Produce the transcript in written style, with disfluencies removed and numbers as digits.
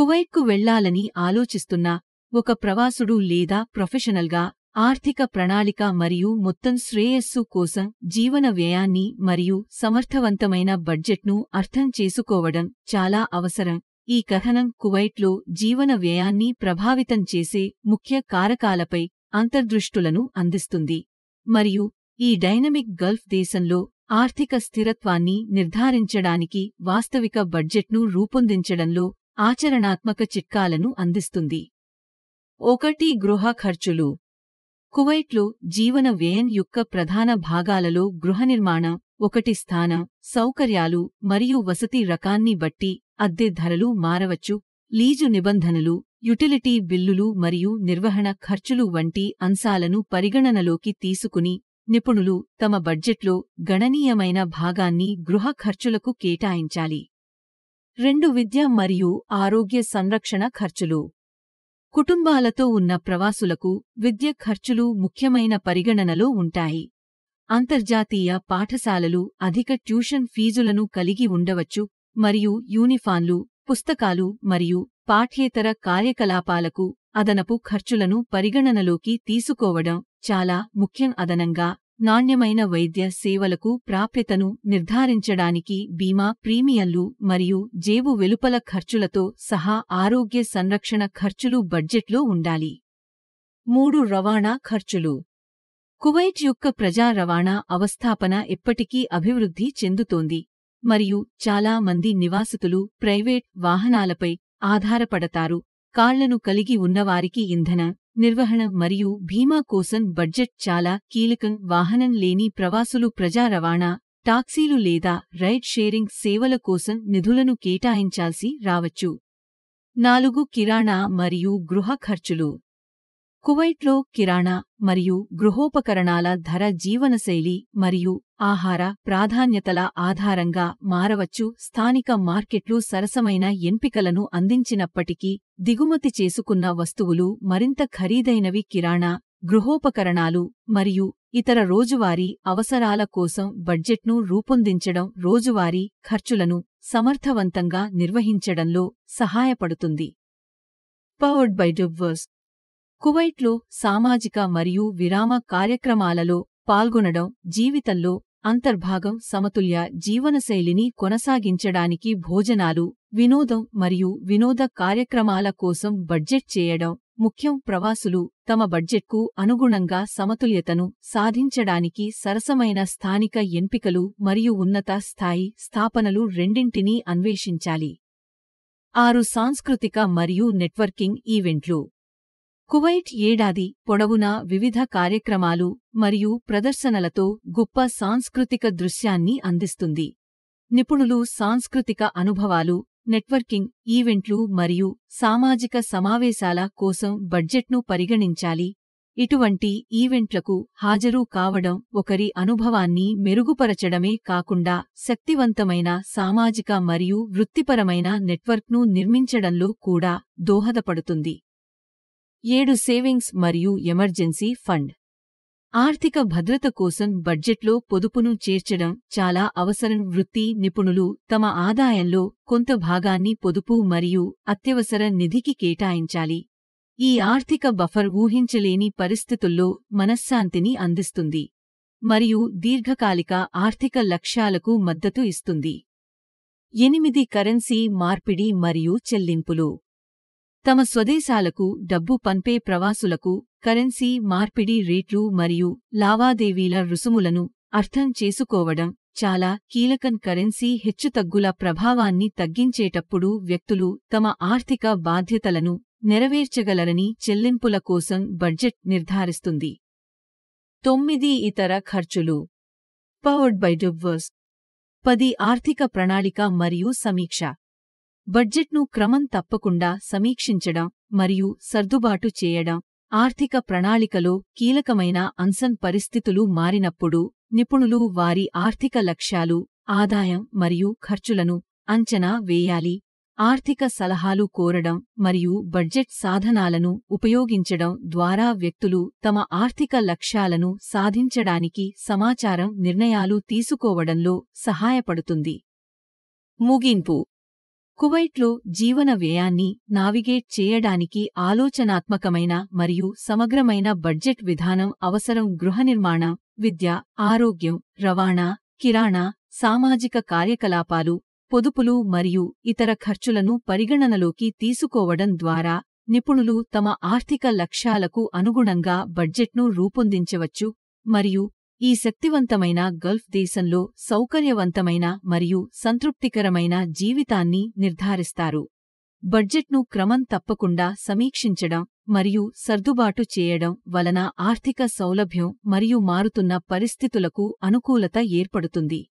కువైట్కు వెళ్లాలని ఆలోచిస్తున్న ఒక ప్రవాసుడు లేదా ప్రొఫెషనల్గా ఆర్థిక ప్రణాళిక మరియు మొత్తం శ్రేయస్సు కోసం జీవన వ్యయాన్ని మరియు సమర్థవంతమైన బడ్జెట్ను అర్థం చేసుకోవడం చాలా అవసరం. ఈ కథనం కువైట్లో జీవన వ్యయాన్ని ప్రభావితం చేసే ముఖ్య కారకాలపై అంతర్దృష్టులను అందిస్తుంది మరియు ఈ డైనమిక్ గల్ఫ్ దేశంలో ఆర్థిక స్థిరత్వాన్ని నిర్ధారించడానికి వాస్తవిక బడ్జెట్ను రూపొందించడంలో ఆచరణాత్మక చిట్కాలను అందిస్తుంది. 1. గృహ ఖర్చులు. కువైట్లో జీవన వ్యయం యొక్క ప్రధాన భాగాలలో గృహనిర్మాణం ఒకటి. స్థానం, సౌకర్యాలు మరియు వసతి రకాన్ని బట్టి అద్దె ధరలు మారవచ్చు. లీజు నిబంధనలు, యుటిలిటీ బిల్లులు మరియు నిర్వహణ ఖర్చులు వంటి అంశాలను పరిగణనలోకి తీసుకుని నిపుణులు తమ బడ్జెట్లో గణనీయమైన భాగాన్ని గృహ ఖర్చులకు కేటాయించాలి. 2. విద్య మరియు ఆరోగ్య సంరక్షణ ఖర్చులు. కుటుంబాలతో ఉన్న ప్రవాసులకు విద్య ఖర్చులు ముఖ్యమైన పరిగణనలో ఉంటాయి. అంతర్జాతీయ పాఠశాలలు అధిక ట్యూషన్ ఫీజులను కలిగి ఉండవచ్చు మరియు యూనిఫాంలు, పుస్తకాలు మరియు పాఠ్యేతర కార్యకలాపాలకు అదనపు ఖర్చులను పరిగణనలోకి తీసుకోవడం చాలా ముఖ్యం. అదనంగా, నాణ్యమైన వైద్య సేవలకు ప్రాప్యతను నిర్ధారించడానికి బీమా ప్రీమియంలు మరియు జేబు వెలుపల ఖర్చులతో సహా ఆరోగ్య సంరక్షణ ఖర్చులు బడ్జెట్లో ఉండాలి. 3. రవాణా ఖర్చులు. కువైట్ యొక్క ప్రజా రవాణా అవస్థాపన ఎప్పటికీ అభివృద్ధి చెందుతోంది మరియు చాలా మంది నివాసితులు ప్రైవేట్ వాహనాలపై ఆధారపడతారు. కార్లను కలిగి ఉన్నవారికి ఇంధన నిర్వహణ మరియు బీమా కోసం బడ్జెట్ చాలా కీలకం. వాహనం లేని ప్రవాసులు ప్రజా రవాణా, టాక్సీలు లేదా రైడ్ షేరింగ్ సేవల కోసం నిధులను కేటాయించాల్సి రావచ్చు. 4. కిరాణా మరియు గృహ ఖర్చులు. కువైట్లో కిరాణా మరియు గృహోపకరణాల ధర జీవనశైలి మరియు ఆహార ప్రాధాన్యతల ఆధారంగా మారవచ్చు. స్థానిక మార్కెట్లు సరసమైన ఎంపికలను అందించినప్పటికీ దిగుమతి చేసుకున్న వస్తువులు మరింత ఖరీదైనవి. కిరాణా, గృహోపకరణాలు మరియు ఇతర రోజువారీ అవసరాల కోసం బడ్జెట్ను రూపొందించడం రోజువారీ ఖర్చులను సమర్థవంతంగా నిర్వహించడంలో సహాయపడుతుంది. Powered by divorce. కువైట్లో సామాజిక మరియు విరామ కార్యక్రమాలలో పాల్గొనడం జీవితంలో అంతర్భాగం. సమతుల్య జీవనశైలిని కొనసాగించడానికి భోజనాలు, వినోదం మరియు వినోద కార్యక్రమాల కోసం బడ్జెట్ చేయడం ముఖ్యం. ప్రవాసులు తమ బడ్జెట్కు అనుగుణంగా సమతుల్యతను సాధించడానికి సరసమైన స్థానిక ఎంపికలు మరియు ఉన్నత స్థాయి స్థాపనలు రెండింటినీ అన్వేషించాలి. 6. సాంస్కృతిక మరియు నెట్వర్కింగ్ ఈవెంట్లు. కువైట్ ఏడాది పొడవునా వివిధ కార్యక్రమాలు మరియు ప్రదర్శనలతో గొప్ప సాంస్కృతిక దృశ్యాన్ని అందిస్తుంది. నిపుణులు సాంస్కృతిక అనుభవాలు, నెట్వర్కింగ్ ఈవెంట్లు మరియు సామాజిక సమావేశాల కోసం బడ్జెట్ను పరిగణించాలి. ఇటువంటి ఈవెంట్లకు హాజరు కావడం ఒకరి అనుభవాన్ని మెరుగుపరచడమే కాకుండా శక్తివంతమైన సామాజిక మరియు వృత్తిపరమైన నెట్వర్క్ను నిర్మించడంలో కూడా దోహదపడుతుంది. 7. సేవింగ్స్ మరియు ఎమర్జెన్సీ ఫండ్. ఆర్థిక భద్రత కోసం బడ్జెట్లో పొదుపును చేర్చడం చాలా అవసరం. వృత్తి నిపుణులు తమ ఆదాయంలో కొంత భాగాన్ని పొదుపు మరియు అత్యవసర నిధికి కేటాయించాలి. ఈ ఆర్థిక బఫర్ ఊహించలేని పరిస్థితుల్లో మనశ్శాంతిని అందిస్తుంది మరియు దీర్ఘకాలిక ఆర్థిక లక్ష్యాలకు మద్దతు ఇస్తుంది. 8. కరెన్సీ మార్పిడి మరియు చెల్లింపులు. తమ స్వదేశాలకు డబ్బు పంపే ప్రవాసులకు కరెన్సీ మార్పిడి రేట్లు మరియు లావాదేవీల రుసుములను అర్థం చేసుకోవడం చాలా కీలకం. కరెన్సీ హెచ్చుతగ్గుల ప్రభావాన్ని తగ్గించేటప్పుడు వ్యక్తులు తమ ఆర్థిక బాధ్యతలను నెరవేర్చగలరని చెల్లింపుల కోసం బడ్జెట్ నిర్ధారిస్తుంది. 9. ఇతర ఖర్చులు. Powered by divorce. 10. ఆర్థిక ప్రణాళిక మరియు సమీక్ష. బడ్జెట్ను క్రమం తప్పకుండా సమీక్షించడం మరియు సర్దుబాటు చేయడం ఆర్థిక ప్రణాళికలో కీలకమైన అంశం. పరిస్థితులు మారినప్పుడు నిపుణులు వారి ఆర్థిక లక్ష్యాలు, ఆదాయం మరియు ఖర్చులను అంచనా వేయాలి. ఆర్థిక సలహాలు కోరడం మరియు బడ్జెట్ సాధనాలను ఉపయోగించడం ద్వారా వ్యక్తులు తమ ఆర్థిక లక్ష్యాలను సాధించడానికి సమాచారం నిర్ణయాలు తీసుకోవడంలో సహాయపడుతుంది. ముగింపు. కువైట్లో జీవన వ్యయాన్ని నావిగేట్ చేయడానికి ఆలోచనాత్మకమైన మరియు సమగ్రమైన బడ్జెట్ విధానం అవసరం. గృహనిర్మాణం, విద్య, ఆరోగ్యం, రవాణా, కిరాణా, సామాజిక కార్యకలాపాలు, పొదుపులు మరియు ఇతర ఖర్చులను పరిగణనలోకి తీసుకోవడం ద్వారా నిపుణులు తమ ఆర్థిక లక్ష్యాలకు అనుగుణంగా బడ్జెట్ను రూపొందించవచ్చు మరియు ఈ శక్తివంతమైన గల్ఫ్ దేశంలో సౌకర్యవంతమైన మరియు సంతృప్తికరమైన జీవితాన్ని నిర్ధారిస్తారు. బడ్జెట్ను క్రమం తప్పకుండా సమీక్షించడం మరియు సర్దుబాటు చేయడం వలన ఆర్థిక సౌలభ్యం మరియు మారుతున్న పరిస్థితులకు అనుకూలత ఏర్పడుతుంది.